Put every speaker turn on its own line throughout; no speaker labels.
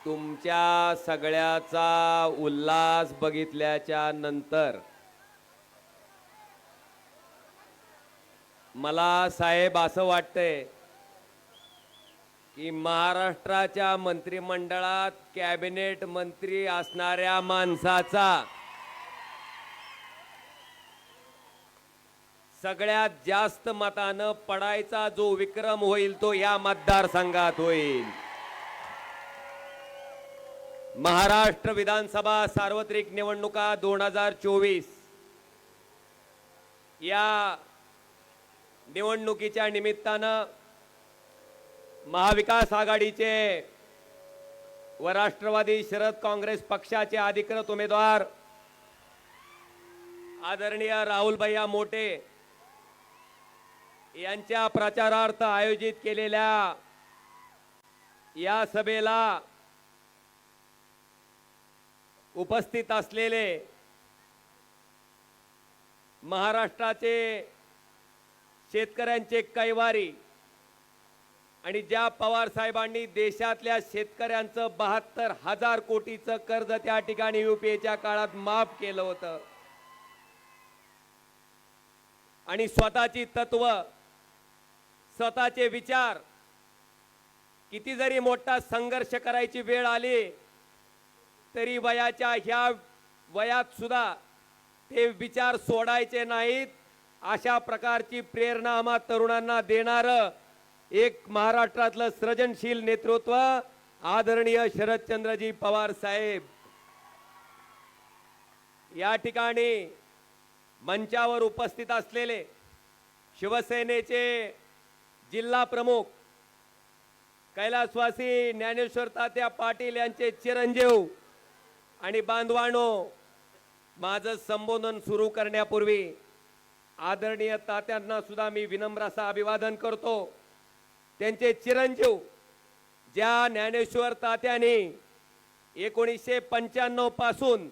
तुमच्या सगळ्याचा उल्हास बघितल्याच्या नंतर मला साहेब असं वाटतंय की महाराष्ट्राच्या मंत्रिमंडळात कॅबिनेट मंत्री असणाऱ्या माणसाचा सगळ्यात जास्त मतानं पडायचा जो विक्रम होईल तो या मतदारसंघात होईल। महाराष्ट्र विधानसभा सार्वत्रिक निवडणुका 2024 या निवडणुकीच्या निमित्तानं महाविकास आघाडीचे व राष्ट्रवादी शरद काँग्रेस पक्षाचे अधिकृत उमेदवार आदरणीय राहुल भैया मोटे यांच्या प्रचारार्थ आयोजित केलेल्या या सभेला उपस्थित असलेले महाराष्ट्राचे शेतकऱ्यांचे कैवारी आणि ज्या पवार साहेबांनी देशातल्या शेतकऱ्यांचं 72,000 कोटीचं कर्ज त्या ठिकाणी युपीएच्या काळात माफ केलं होतं आणि स्वतःची तत्व स्वतःचे विचार किती जरी मोठा संघर्ष करायची वेळ आली तरी वयाच्या ह्या वयात सुद्धा ते विचार सोडायचे नाहीत। अशा प्रकारची प्रेरणा आम्हा तरुणांना देणारं एक महाराष्ट्रातलं सृजनशील नेतृत्व आदरणीय शरदचंद्रजी पवार साहेब। या ठिकाणी मंचावर उपस्थित असलेले शिवसेनेचे जिल्हा प्रमुख कैलासवासी ज्ञानेश्वर तात्या पाटील यांचे चिरंजीव आणि बांधवांनो, माझं संबोधन सुरू करण्यापूर्वी आदरणीय तात्यांना सुद्धा मी विनम्र असं अभिवादन करतो। त्यांचे चिरंजीव ज्या ज्ञानेश्वर तात्याने 1995 पासून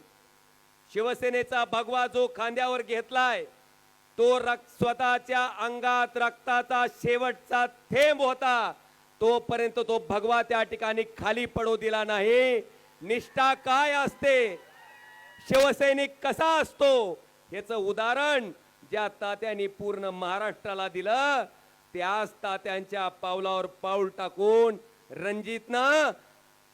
शिवसेनेचा भगवा जो खांद्यावर घेतलाय तो स्वतःच्या अंगात रक्ताचा शेवटचा थेंब होता, तोपर्यंत तो भगवा त्या ठिकाणी खाली पडू दिला नाही। निष्ठा काय असते, शिवसैनिक कसा असतो याचं उदाहरण ज्या तात्यांनी पूर्ण महाराष्ट्राला दिलं, त्याच तात्यांच्या पावलावर पाऊल टाकून रणजितनं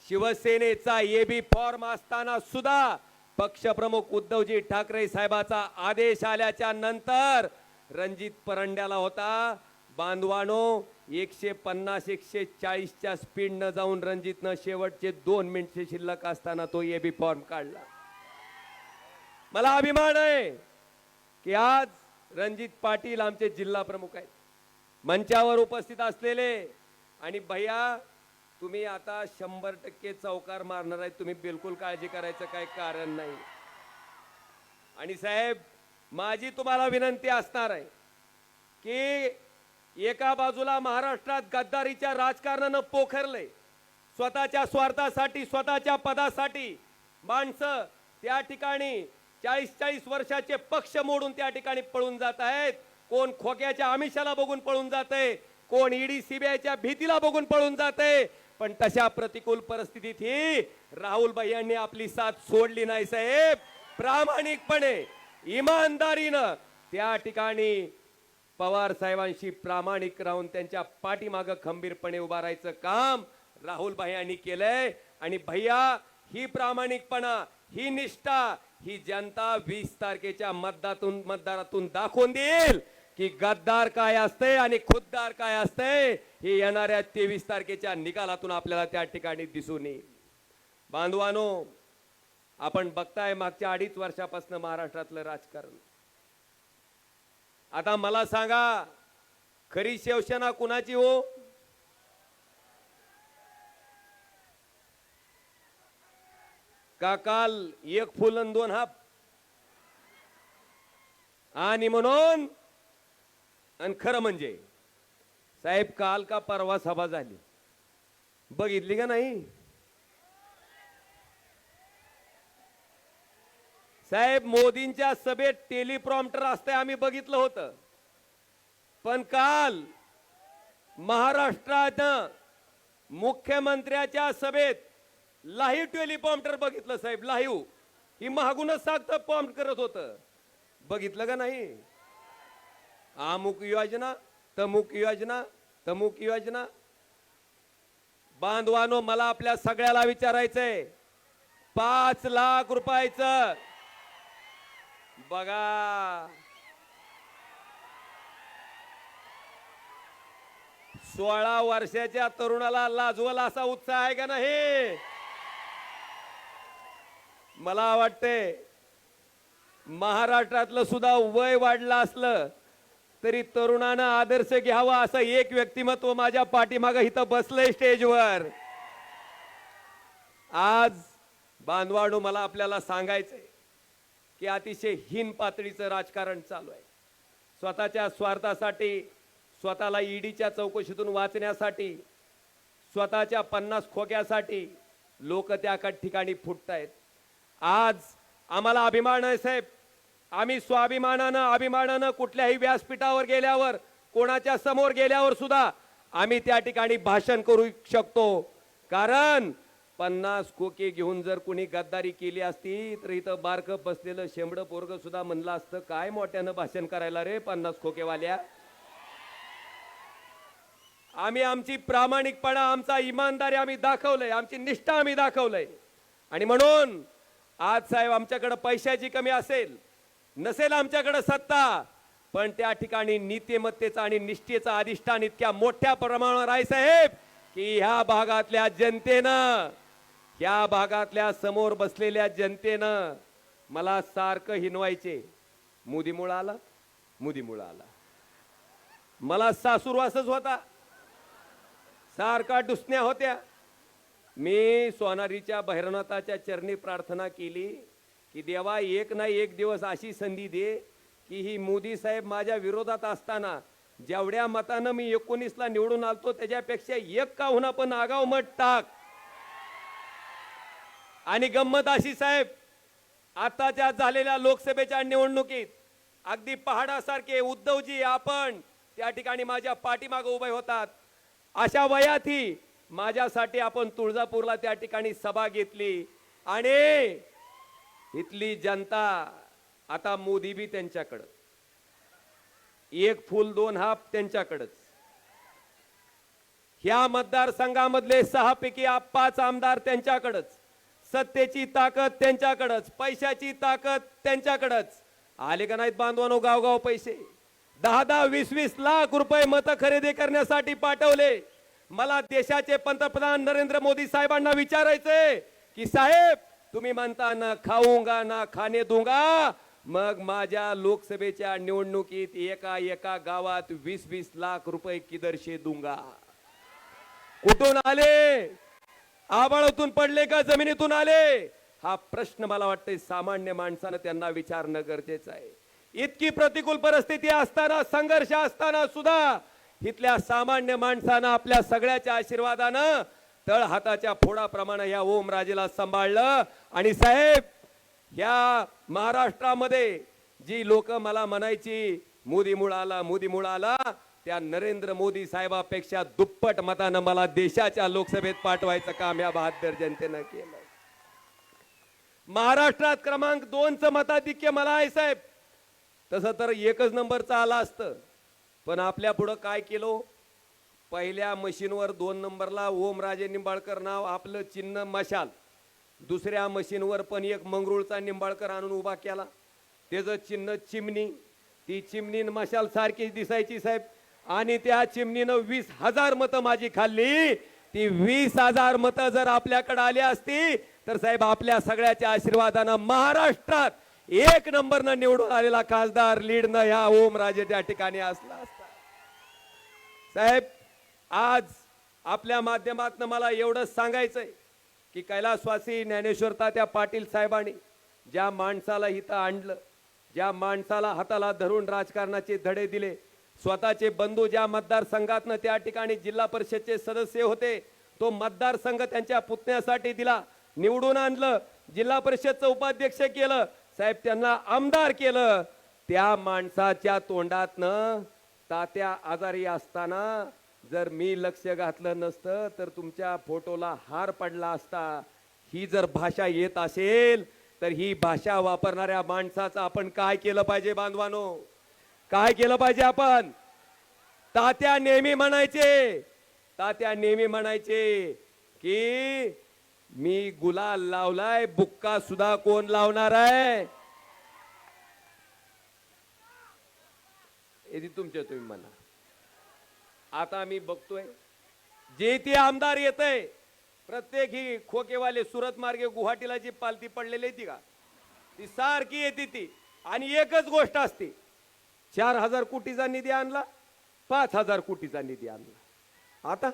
शिवसेनेचा एबी फॉर्म असताना सुद्धा पक्षप्रमुख उद्धवजी ठाकरे साहेबाचा आदेश आल्याच्या नंतर रणजित परंड्याला होता। बांधवानो, 150-140च्या स्पीडनं जाऊन रणजितनं शेवटचे 2 मिनिटे शिल्लक असताना तो एबी फॉर्म काढला। मला अभिमान आहे की आज रणजित पाटील आमचे जिल्हा प्रमुख आहेत, मंचावर उपस्थित असलेले। आणि भैया, तुम्ही आता 100% चौकार मारणार आहे, तुम्ही बिलकुल काळजी करायचं काही कारण नाही। आणि साहेब, माझी तुम्हाला विनंती असणार आहे की एका बाजूला महाराष्ट्रात गद्दारीच्या राजकारणानं पोखरले, स्वतःच्या स्वार्थासाठी स्वतःच्या पदासाठी माणसं त्या ठिकाणी 40-40 वर्षाचे पक्ष मोडून त्या ठिकाणी पळून जात आहेत। कोण खोक्याच्या आमिषाला बघून पळून जाते, कोण ईडी सीबीआयच्या भीतीला बघून पळून जाते। पण तशा प्रतिकूल परिस्थितीत ही राहुल भैयांनी आपली साथ सोडली नाही साहेब। प्रामाणिकपणे इमानदारीनं त्या ठिकाणी पवार साहेबांशी प्रामाणिक राहून त्यांच्या पाठीमागे खंबीरपणे उभा राहायचं काम राहुल भैयांनी केलंय। आणि भैया, ही प्रामाणिकपणा, ही निष्ठा ही जनता 20 तारखेच्या मतदारातून दाखवून देईल की गद्दार काय असते आणि खुद्दार काय असते, हे येणाऱ्या 23 तारखेच्या निकालातून आपल्याला त्या ठिकाणी दिसून येईल। बांधवानो, आपण बघताय मागच्या 2.5 वर्षापासून महाराष्ट्रातलं राजकारण। आता मला सांगा, खरी शिवसेना कुणाची हो? का काल 1 फुल आणि 2 हाप? आणि म्हणून आणि खरं म्हणजे साहेब, काल का परवा सभा झाली, बघितली का नाही साहेब? मोदींच्या सभेत टेलिप्रॉम्प्टर असते, आम्ही बघितलं होतं। पण काल महाराष्ट्रात मुख्यमंत्र्याच्या सभेत लाईव्ह टेलिप्रॉम्प्टर बघितलं साहेब, लाईव्ह. ही मागूनच सांगतं प्रॉम्प्ट करत होतं, बघितलं का नाही? अमुक योजना, तमुक योजना, तमुक योजना. बांधवानो, मला आपल्या सगळ्याला विचारायचंय, 5 लाख रुपयाचं बघा, 16 वर्षाच्या तरुणाला लाजवल असा उत्साह आहे का नाही? मला वाटते महाराष्ट्रातलं सुद्धा वय वाढलं असलं तरी तरुणानं आदर्श घ्यावा असं एक व्यक्तिमत्व माझ्या पाठीमागे इथं बसलंय स्टेजवर. आज बांधवाडू, मला आपल्याला सांगायचंय की अतिशय हीन पातळीचं राजकारण चालू आहे. स्वतःच्या स्वार्थासाठी, स्वतःला ईडीच्या चौकशीतून वाचण्यासाठी, स्वतःच्या 50 खोक्यासाठी लोक त्या ठिकाणी फुटतायत. आज आम्हाला अभिमान आहे साहेब, आम्ही स्वाभिमानानं, अभिमानानं कुठल्याही व्यासपीठावर गेल्यावर, कोणाच्या समोर गेल्यावर सुद्धा आम्ही त्या ठिकाणी भाषण करू शकतो. कारण 50 खोके घेऊन जर कुणी गद्दारी केली असती तर इथं बारकं बसलेलं शेंबडं पोरग सुद्धा म्हणलं असतं, काय मोठ्यानं भाषण करायला रे 50 खोकेवाल्या. आम्ही आमची प्रामाणिकपणा, आमचा इमानदारी आम्ही दाखवलंय, आमची निष्ठा आम्ही दाखवलंय. आणि म्हणून आज साहेब आमच्याकडे पैशाची कमी असेल, नसेल आमच्याकडे सत्ता, पण त्या ठिकाणी नीतिमत्तेचा आणि निष्ठेचा अधिष्ठान इतक्या मोठ्या प्रमाणावर आहे साहेब की ह्या भागातल्या जनतेनं, ह्या भागातल्या समोर बसलेल्या जनतेनं मला सारखं हिनवायचे, मोदीमुळे आला, मोदीमुळे आला. मला सासूरवासच होता, सारखा डुसण्या होत्या. मी सोनारीच्या भैरवनाथाच्या चरणी प्रार्थना केली की देवा, एक ना एक दिवस अशी संधी दे की ही मोदी साहेब माझ्या विरोधात असताना जेवढ्या मतानं मी 19ला निवडून आलतो त्याच्यापेक्षा एक का होईना पण आगाव मत टाक. आणि गंमत अशी साहेब, आताच्या झालेल्या लोकसभेच्या निवडणुकीत अगदी पहाडासारखे उद्धवजी आपण त्या ठिकाणी माझ्या पाठीमागे उभे होतात. अशा वयातही माझ्यासाठी आपण तुळजापूरला त्या ठिकाणी सभा घेतली आणि इथली जनता आता मोदी बी त्यांच्याकडं, एक फूल दोन हात त्यांच्याकडच. ह्या मतदारसंघामधले 6 पैकी 5 आमदार त्यांच्याकडच, सत्तेची ताकद त्यांच्याकडच, पैशाची ताकद त्यांच्याकडच. आले का नाहीत बांधवानो गावगाव पैसे? 10-10, 20-20 लाख रुपये मत खरेदी करण्यासाठी पाठवले. मला देशाचे पंतप्रधान नरेंद्र मोदी साहेबांना विचारायचंय की साहेब, तुम्ही म्हणता ना खाऊंगा ना खाणे दूंगा, मग माझ्या लोकसभेच्या निवडणुकीत एका एका गावात 20-20 लाख रुपये किदरशे दूंगा. कुठून आले? आभाळातून पडले का जमिनीतून आले? हा प्रश्न मला वाटतं सामान्य माणसानं त्यांना विचारणं गरजेचं आहे. इतकी प्रतिकूल परिस्थिती असताना, संघर्ष असताना सुद्धा इथल्या सामान्य माणसानं आपल्या सगळ्याच्या आशीर्वादानं तळ हाताच्या फोडाप्रमाणे या ओमराजेला सांभाळलं. आणि साहेब, या महाराष्ट्रामध्ये जी लोक मला म्हणायची मोदीमुळे आला, मोदीमुळे आला, त्या नरेंद्र मोदी साहेबापेक्षा दुप्पट मतानं मला देशाच्या लोकसभेत पाठवायचं काम या बहादर जनतेनं केलं. महाराष्ट्रात क्रमांक 2चं मताधिक्य मला आहे साहेब. तसं तर 1च नंबरचा आला असतं, पण आपल्या पुढं काय केलं? पहिल्या मशीनवर 2 नंबरला ओमराजे निंबाळकर नाव, आपलं चिन्ह मशाल. दुसऱ्या मशीनवर पण एक मंगरुळचा निंबाळकर आणून उभा केला, त्याचं चिन्ह चिमणी. ती चिमणी मशाल सारखीच दिसायची साहेब. आणि त्या चिमणीनं 20,000 मतं माझी खाल्ली. ती 20,000 मतं जर आपल्याकडे आली असती तर साहेब आपल्या सगळ्याच्या आशीर्वादानं महाराष्ट्रात 1 नंबरनं निवडून आलेला खासदार लीडनं ह्या ओमराजे त्या ठिकाणी असला असता. साहेब, आज आपल्या माध्यमातून मला एवढंच सांगायचंय की कैलासवासी ज्ञानेश्वर तात्या पाटील साहेबांनी ज्या माणसाला इथं आणलं, ज्या माणसाला हाताला धरून राजकारणाचे धडे दिले, स्वतःचे बंधू ज्या मतदारसंघातनं त्या ठिकाणी जिल्हा परिषदचे सदस्य होते, तो मतदारसंघ त्यांच्या पुतण्यासाठी दिला, निवडून आणलं, जिल्हा परिषदचं उपाध्यक्ष केलं, साहेब त्यांना आमदार केलं. त्या माणसाच्या तोंडातनं तात्या आजारी असताना जर मी लक्ष घातलं नसतं तर तुमच्या फोटोला हार पडला असता. ही जर भाषा येत असेल तर ही भाषा वापरणाऱ्या माणसाचं आपण काय केलं पाहिजे बांधवानो? काय केलं पाहिजे आपण? तात्या नेहमी म्हणायचे की मी गुलाल लावलाय, बुक्का सुद्धा कोण लावणार आहे? हे तुमच्या तुम्ही म्हणा. आता मी बघतोय जे ते आमदार येतय, प्रत्येक ही खोकेवाले सुरत मार्गे गुवाहाटीला जी पालती पडलेली ती का ती सारखी येते ती, आणि एकच गोष्ट असते, 4,000 कोटीचा निधी आणला, 5,000 कोटीचा निधी आणला. आता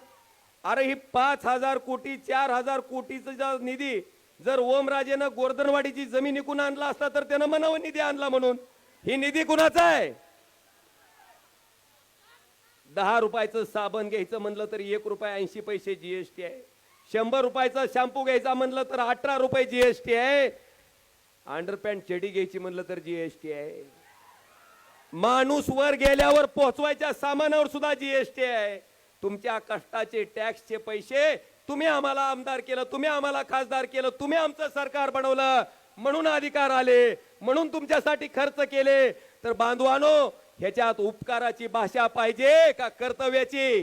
अरे ही 5,000 कोटी 4,000 कोटीचा निधी जर ओमराजेनं गोर्धनवाडीची जमीन विकून आणला असता तर त्यानं म्हणावं निधी आणला म्हणून. ही निधी कुणाचा आहे? 10 रुपयाचं साबण घ्यायचं म्हणलं तर 1 रुपया 80 पैसे जीएसटी आहे. 100 रुपयाचा शॅम्पू घ्यायचा म्हणलं तर 18 रुपये जीएसटी आहे. अंडरपॅन्ट चडी घ्यायची म्हणलं तर जीएसटी आहे. माणूस वर गेल्यावर पोहोचवायच्या सामानावर सुद्धा जीएसटी आहे. तुमच्या कष्टाचे टॅक्सचे पैसे तुम्ही आम्हाला आमदार केलं, तुम्ही आम्हाला खासदार केलं, तुम्ही आमचं सरकार बनवलं, म्हणून अधिकार आले, म्हणून तुमच्यासाठी खर्च केले. तर बांधवानो, ह्याच्यात उपकाराची भाषा पाहिजे का कर्तव्याची?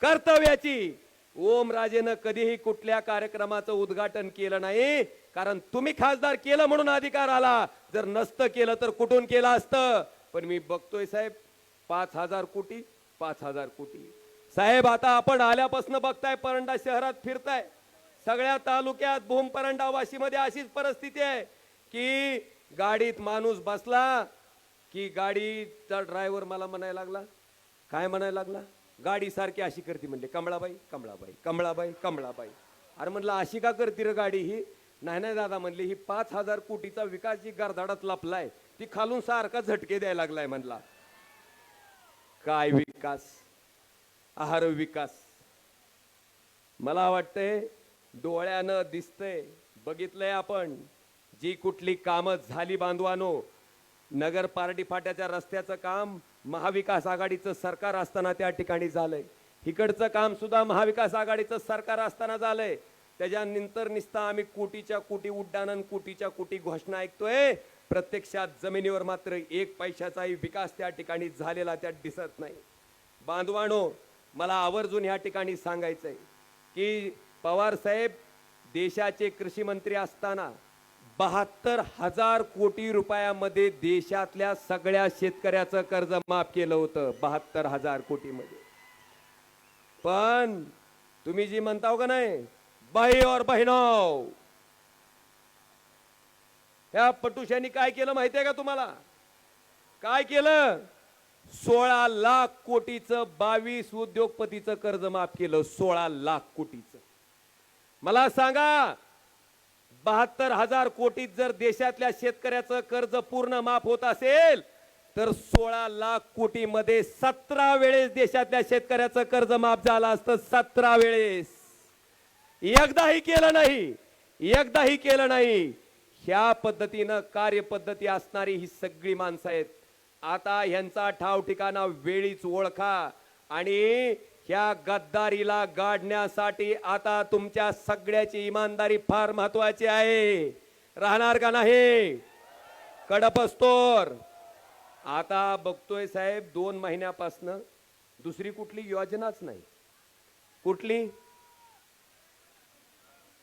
कर्तव्याची. ओमराजेनं कधीही कुठल्या कार्यक्रमाचं उद्घाटन केलं नाही, कारण तुम्ही खासदार केलं म्हणून अधिकार आला. जर नसतं केलं तर कुठून केलं असतं? पण मी बघतोय साहेब, 5,000 कोटी 5,000 कोटी. साहेब आता आपण आल्यापासून बघताय, परंडा शहरात फिरताय, सगळ्या तालुक्यात भूम परंडा वाशीमध्ये अशीच परिस्थिती आहे की गाडीत माणूस बसला की गाडीचा ड्रायव्हर मला म्हणायला लागला, काय म्हणायला लागला? गाडी सारखी अशी करते म्हणले, कमळाबाई कमळाबाई कमळाबाई कमळाबाई. अरे म्हणलं अशी का करते रे गाडी ही? नाही दादा म्हणले, ही 5,000 कोटीचा विकास जी गारधाडात लपलाय ती खालून सारखा झटके द्यायला लागलाय म्हणला. काय विकास? आहार विकास. मला वाटतंय डोळ्यानं दिसतंय, बघितलंय आपण, जी कुठली कामं झाली बांधवानो. नगर पारडी फाट्याच्या रस्त्याचं काम महाविकास आघाडीचं सरकार असताना त्या ठिकाणी झालंय. इकडचं काम सुद्धा महाविकास आघाडीचं सरकार असताना झालंय. त्याच्यानंतर निस्ता आम्ही कोटीच्या कोटी उड्डाणन, कोटीच्या कोटी घोषणा ऐकतोय. प्रत्यक्षात जमिनीवर मात्र 1 पैशाचाही विकास त्या ठिकाणी झालेला त्यात दिसत नाही. बांधवानो, मला आवर्जून या ठिकाणी सांगायचंय की पवार साहेब देशाचे कृषी मंत्री असताना 72,000 कोटी रुपयामध्ये देशातल्या सगळ्या शेतकऱ्याचं कर्ज माफ केलं होतं. 72,000 कोटीमध्ये. पण तुम्ही जी म्हणताव का नाही, भाई और बहिणो, ह्या पटुशांनी काय केलं माहितीये का तुम्हाला? काय केलं? 16 लाख कोटीचं 22 उद्योगपतीचं कर्ज माफ केलं. 16 लाख कोटीचं. मला सांगा, 72,000 कोटीत जर देशातल्या शेतकऱ्याचं कर्ज पूर्ण माफ होत असेल तर 16 लाख कोटी मध्ये 17 वेळेस देशातल्या शेतकऱ्याचं कर्ज माफ झालं असतं. 17 वेळेस. एकदाही केलं नाही, एकदाही केलं नाही. ह्या पद्धतीनं कार्यपद्धती असणारी ही सगळी माणसं आहेत. आता ह्यांचा ठाव ठिकाणा वेळीच ओळखा आणि ह्या गद्दारीला गाडण्यासाठी आता तुमच्या सगळ्याची इमानदारी फार महत्वाची आहे. राहणार का नाही? कडपस्तोर. आता बघतोय साहेब, 2 महिन्यापासनं दुसरी कुठली योजनाच नाही. कुठली?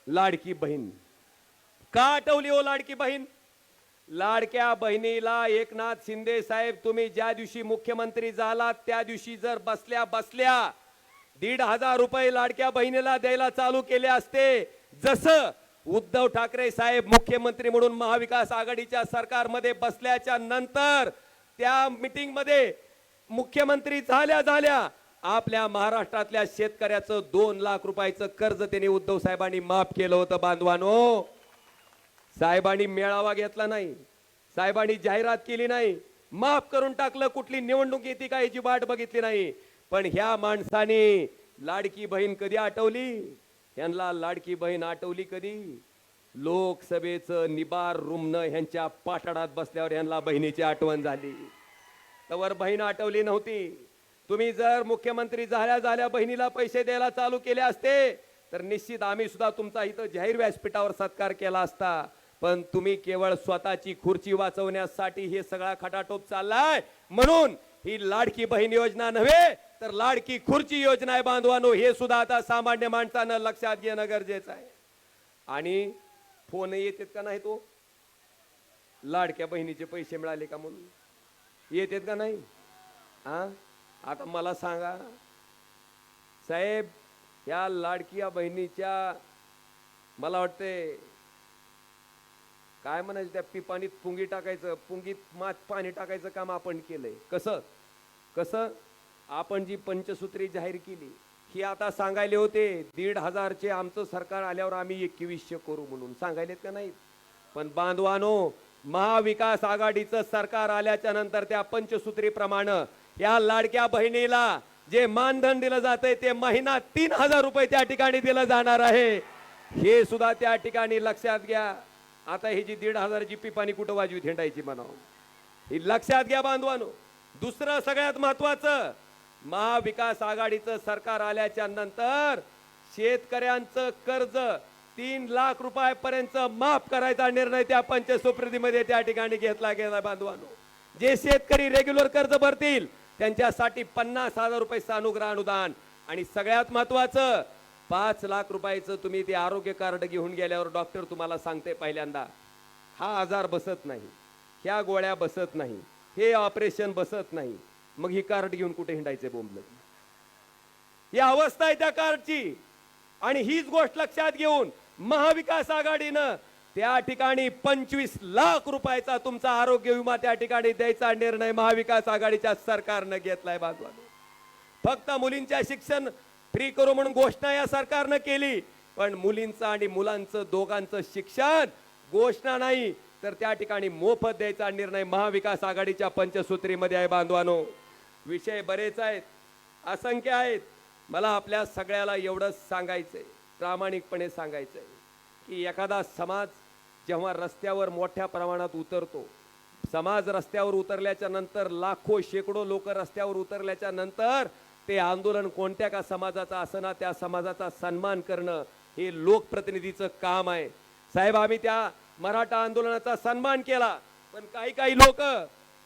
लाडकी बहीण. का आठवली हो लाडकी बहीण? लाडक्या बहिणीला एकनाथ शिंदे साहेब तुम्ही ज्या दिवशी मुख्यमंत्री झाला त्या दिवशी जर बसल्या 1,500 रुपये लाडक्या बहिणीला द्यायला चालू केले असते, जसं उद्धव ठाकरे साहेब मुख्यमंत्री म्हणून महाविकास आघाडीच्या सरकारमध्ये बसल्याच्या नंतर त्या मीटिंग मध्ये मुख्यमंत्री झाल्या आपल्या महाराष्ट्रातल्या शेतकऱ्याचं 2 लाख रुपयाचं कर्ज त्यांनी उद्धव साहेबांनी माफ केलं होतं. बांधवानो, साहेबांनी मेळावा घेतला नाही, साहेबांनी जाहिरात केली नाही, माफ करून टाकलं. कुठली निवडणूक येते का याची वाट बघितली नाही. पण ह्या माणसाने लाडकी बहीण कधी आठवली? यांना लाडकी बहीण आठवली कधी? लोकसभेचं निबार रुमन ह्यांच्या पाठाडात बसल्यावर यांना बहिणीची आठवण झाली. तवर बहीण आठवली नव्हती. तुम्ही जर मुख्यमंत्री झाल्या बहिणीला पैसे द्यायला चालू केले असते तर निश्चित आम्ही सुद्धा तुमचा इथं जाहीर व्यासपीठावर सत्कार केला असता, पण तुम्ही केवळ स्वतःची खुर्ची वाचवण्यासाठी हे सगळा खटाटोप चाललाय. म्हणून ही लाडकी बहीण योजना नव्हे तर लाडकी खुर्ची योजना आहे बांधवानो, हे सुद्धा आता सामान्य माणसानं लक्षात घेणं गरजेचं आहे. आणि फोन येतात का नाही, तो लाडक्या बहिणीचे पैसे मिळाले का म्हणून येतात का नाही? आता मला सांगा साहेब, या लाडक्या बहिणीच्या मला वाटते काय म्हणायचं, त्या पिपाणीत पुंगी टाकायचं, पुंगीत मात पाणी टाकायचं काम आपण केलंय. कसं कसं आपण जी पंचसूत्री जाहीर केली ही आता सांगायले होते 1,500चे आमचं सरकार आल्यावर आम्ही 2100 करू म्हणून सांगायलेत का नाही? पण बांधवानो, महाविकास आघाडीचं सरकार आल्याच्या नंतर त्या पंचसूत्री प्रमाणे या लाडक्या बहिणीला जे मानधन दिलं जातंय ते महिना 3,000 रुपये त्या ठिकाणी दिलं जाणार आहे. हे सुद्धा त्या ठिकाणी लक्षात घ्या. आता ही जी 1,500ची पिपाणी कुठं वाजवी थेंडायची म्हणावं, ही लक्षात घ्या बांधवानो. दुसरं सगळ्यात महत्वाचं, महाविकास आघाडीचं सरकार आल्याच्या नंतर शेतकऱ्यांचं कर्ज 3 लाख रुपयापर्यंत माफ करायचा निर्णय त्या पंचसूत्रीमध्ये त्या ठिकाणी घेतला गेला बांधवानो. जे शेतकरी रेग्युलर कर्ज भरतील त्यांच्यासाठी 50,000 रुपये सानुग्रह अनुदान, आणि सगळ्यात महत्वाचं 5 लाख रुपयाचं तुम्ही ते आरोग्य कार्ड घेऊन गेल्यावर डॉक्टर तुम्हाला सांगते पहिल्यांदा हा आजार बसत नाही, ह्या गोळ्या बसत नाही, हे ऑपरेशन बसत नाही, मग ही कार्ड घेऊन कुठे हिंडायचे बोंबल. ही अवस्था आहे त्या कार्डची. आणि हीच गोष्ट लक्षात घेऊन महाविकास आघाडीनं त्या ठिकाणी 25 लाख रुपयाचा तुमचा आरोग्य विमा त्या ठिकाणी द्यायचा निर्णय महाविकास आघाडीच्या सरकारनं घेतलाय बांधवांनो. फक्त मुलींच्या शिक्षण फ्री करू म्हणून घोषणा या सरकारनं केली, पण मुलींचं आणि मुलांचं दोघांचं शिक्षण घोषणा नाही तर त्या ठिकाणी मोफत द्यायचा निर्णय महाविकास आघाडीच्या पंचसूत्रीमध्ये आहे बांधवांनो. विषय बरेच आहेत, असंख्य आहेत. मला आपल्या सगळ्याला एवढंच सांगायचंय, प्रामाणिकपणे सांगायचंय की एखादा समाज जेव्हा रस्त्यावर मोठ्या प्रमाणात उतरतो, समाज रस्त्यावर उतरल्याच्या नंतर लाखो शेकडो लोक रस्त्यावर उतरल्याच्या नंतर ते आंदोलन कोणत्या का समाजाचं असना त्या समाजाचा सन्मान करणं हे लोकप्रतिनिधीचं काम आहे. साहेब, आम्ही त्या मराठा आंदोलनाचा सन्मान केला, पण काही लोक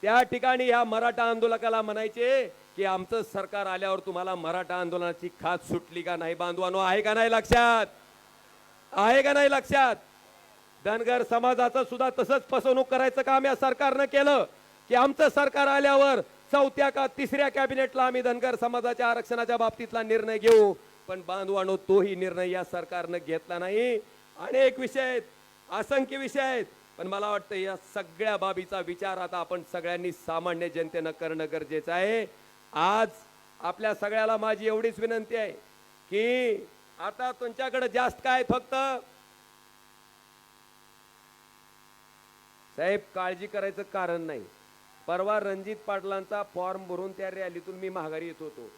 त्या ठिकाणी ह्या मराठा आंदोलकाला म्हणायचे की आमचं सरकार आल्यावर तुम्हाला मराठा आंदोलनाची खात सुटली का नाही बांधवानो. आहे का नाही लक्षात? आहे का नाही लक्षात? धनगर समाजाचं सुद्धा तसंच फसवणूक करायचं काम या सरकारनं केलं की आमचं सरकार आल्यावर 4थ्या का 3ऱ्या कॅबिनेटला आम्ही धनगर समाजाच्या आरक्षणाच्या बाबतीतला निर्णय घेऊ. पण बांधवानो, तोही निर्णय या सरकारनं घेतला नाही. अनेक विषय आहेत, असंख्य विषय आहेत, पण मला वाटतं या सगळ्या बाबीचा विचार आता आपण सगळ्यांनी सामान्य जनतेनं करणं गरजेचं आहे. आज आपल्या सगळ्याला माझी एवढीच विनंती आहे की आता तुमच्याकडे जास्त काय, फक्त साहेब काळजी करायचं कारण नाही. परवा रणजित पाटलांचा फॉर्म भरून त्या रॅलीतून मी माघारी येत होतो.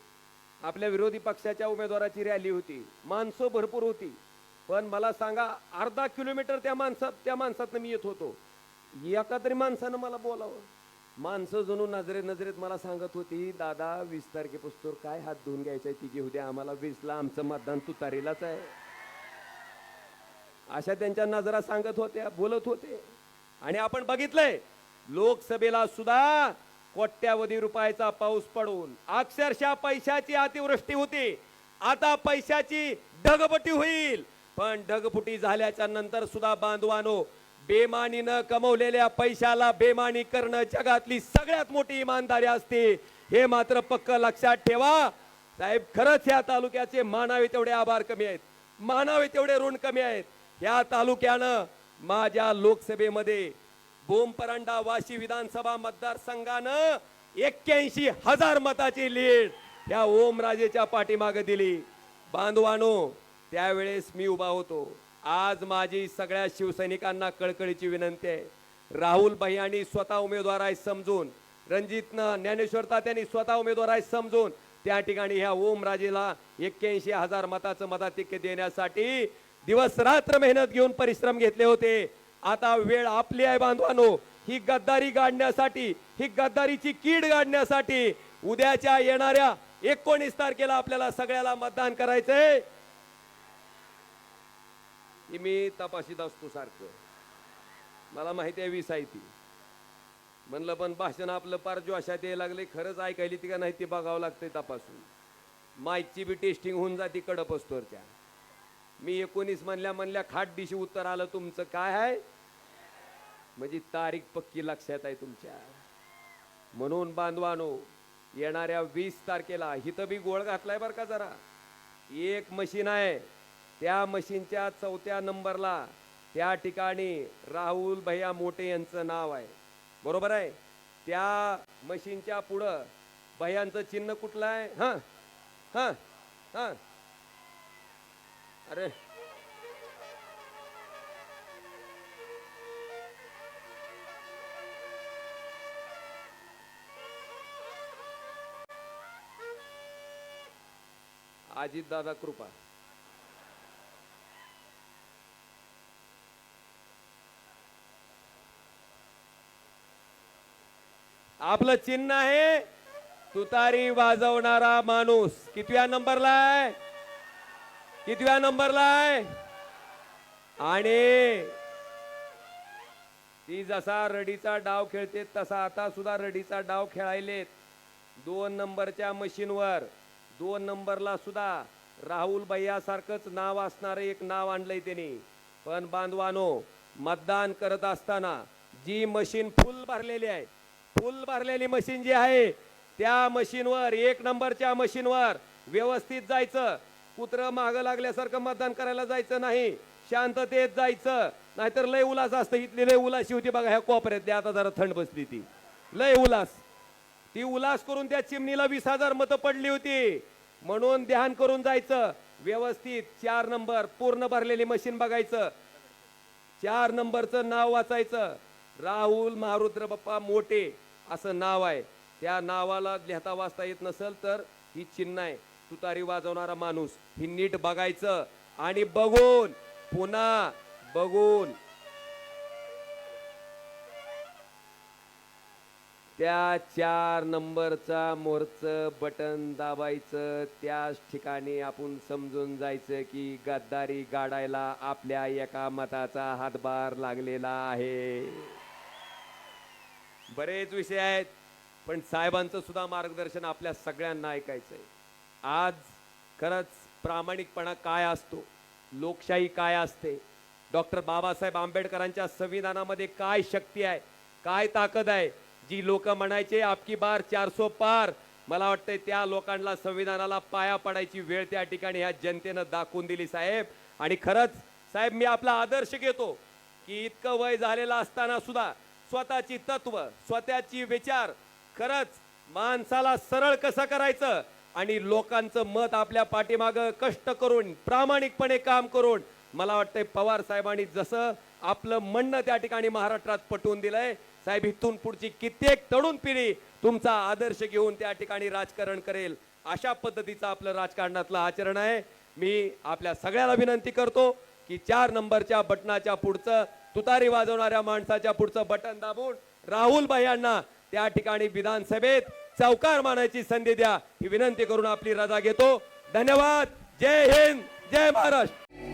आपल्या विरोधी पक्षाच्या उमेदवाराची रॅली होती, माणसं भरपूर होती, पण मला सांगा अर्धा किलोमीटर त्या माणसातनं मी येत होतो. एका तरी माणसानं मला बोलावं. माणसं जणू नजरेत मला सांगत होती, दादा 20 तारखेपासून काय हात धुवून घ्यायचंय ती घेऊ द्या आम्हाला, 20ला आमचं मतदान तुतारीलाच आहे. अशा त्यांच्या नजरा सांगत होत्या, बोलत होते. आणि आपण बघितलंय लोकसभेला सुद्धा कोट्यावधी रुपयाचा पाऊस पडून अक्षरशः पैशाची अतिवृष्टी होती. आता पैशाची ढगफुटी होईल, पण ढगफुटी झाल्याच्या नंतर सुद्धा बांधवानो, बेमानीनं कमवलेल्या पैशाला बेमानी करणं जगातली सगळ्यात मोठी इमानदारी असते. हे मात्र पक्क लक्षात ठेवा. साहेब, खरंच या तालुक्याचे मानावे तेवढे आभार कमी आहेत, मानावे तेवढे ऋण कमी आहेत. या तालुक्यानं माझ्या लोकसभेमध्ये बोमपरांडा वाशी विधानसभा मतदारसंघानं 81,000 मताची लीड या ओमराजेच्या पाठीमागे दिली. बांधवानो, त्यावेळेस मी उभा होतो. आज माझी सगळ्या शिवसैनिकांना कळकळीची विनंती आहे, राहुल भैयांनी स्वतः उमेदवार आहे समजून, रणजितनं ज्ञानेश्वर तात्यांनी स्वतः उमेदवार आहे समजून त्या ठिकाणी ह्या ओमराजेला 81,000 मताचं मताधिक्य देण्यासाठी दिवस रात्र मेहनत घेऊन परिश्रम घेतले होते. आता वेळ आपली आहे बांधवानो, ही गद्दारी गाडण्यासाठी, ही गद्दारीची कीड गाडण्यासाठी उद्याच्या येणाऱ्या 19 तारखेला आपल्याला सगळ्याला मतदान करायचंय. की मी तपाशीत असतो सारखं. मला माहिती आहे 20 आहे ती. म्हणलं पण भाषण आपलं पार जोशात यायला लागले, खरंच ऐकायली ती का नाही ते बघावं लागतंय तपासून. माईकची बी टेस्टिंग होऊन जाती कडप असतोरच्या. मी 19 म्हणल्या खाट दिशी उत्तर आलं तुमचं काय आहे, म्हणजे तारीख पक्की लक्षात आहे तुमच्या. म्हणून बांधवानो, येणाऱ्या 20 तारखेला इथं बी गोळ घातलाय बरं का जरा. एक मशीन आहे, त्या मशीनच्या 4थ्या नंबरला त्या ठिकाणी राहुल भैया मोठे यांचं नाव आहे, बरोबर आहे. त्या मशीनच्या पुढं भैयांचं चिन्ह कुठलं आहे? हां हां हां, अरे अजित दादा कृपा. आपलं चिन्ह आहे तुतारी वाजवणारा माणूस. कितव्या नंबरला आहे? कितव्या नंबरला आहे? आणि ती जसा रडीचा डाव खेळते तसा आता सुद्धा रडीचा डाव खेळायलेत. 2 नंबरच्या मशीनवर 2 नंबरला सुद्धा राहुल भैया सारखंच नाव असणार एक नाव आणलंय त्यांनी. पण बांधवानो, मतदान करत असताना जी मशीन फुल भरलेली आहे, फुल भरलेली मशीन जी आहे त्या मशीनवर 1 नंबरच्या मशीनवर व्यवस्थित जायचं. कुत्र मागं लागल्यासारखं मतदान करायला जायचं नाही, शांततेत जायचं. नाहीतर लय उलास असतं. इथली लय उलाशी होती बघा ह्या कोपऱ्यातली, आता जरा थंड बसली ती लय उलास. ती उलास करून त्या चिमणीला 20,000 मतं पडली होती. म्हणून ध्यान करून जायचं व्यवस्थित. 4 नंबर पूर्ण भरलेली मशीन बघायचं, 4 नंबरचं नाव वाचायचं. राहुल मारुद्र बाप्पा मोठे असं नाव आहे. त्या नावाला लिहिता वाचता येत नसेल तर ही चिन्ह आहे तुतारी वाजवणारा माणूस. ही नीट बघायचं आणि बघून पुन्हा बघून त्या 4 नंबरचा मोरचं बटन दाबायचं. त्याच ठिकाणी आपण समजून जायचं की गद्दारी गाडायला आपल्या एका मताचा हातभार लागलेला आहे. बरेच विषय आहेत, पण साहेबांचं सुद्धा मार्गदर्शन आपल्या सगळ्यांना ऐकायचंय. आज खरंच प्रामाणिकपणा काय असतो, लोकशाही काय असते, डॉक्टर बाबासाहेब आंबेडकरांच्या संविधानामध्ये काय शक्ती आहे, काय ताकद आहे. जी लोक म्हणायचे आपकी बार 400 पार, मला वाटतंय त्या लोकांना संविधानाला पाया पडायची वेळ त्या ठिकाणी ह्या जनतेनं दाखवून दिली साहेब. आणि खरंच साहेब, मी आपला आदर्श घेतो की इतकं वय झालेलं असताना सुद्धा स्वतःची तत्व, स्वतःची विचार, खरंच माणसाला सरळ कसं करायचं आणि लोकांचं मत आपल्या पाठीमागं कष्ट करून प्रामाणिकपणे काम करून, मला वाटतंय पवार साहेबांनी जसं आपलं म्हणणं त्या ठिकाणी महाराष्ट्रात पटवून दिलंय साहेब, इथून पुढची कित्येक तरुण पिढी तुमचा आदर्श घेऊन त्या ठिकाणी राजकारण करेल. अशा पद्धतीचं आपलं राजकारणातलं आचरण आहे. मी आपल्या सगळ्याला विनंती करतो की 4 नंबरच्या बटनाच्या पुढचं तुतारी वाजवणाऱ्या माणसाच्या पुढचं बटन दाबून राहुल भैयांना त्या ठिकाणी विधानसभेत चौकार मानायची संधी द्या, ही विनंती करून आपली रजा घेतो. धन्यवाद. जय हिंद, जय महाराष्ट्र.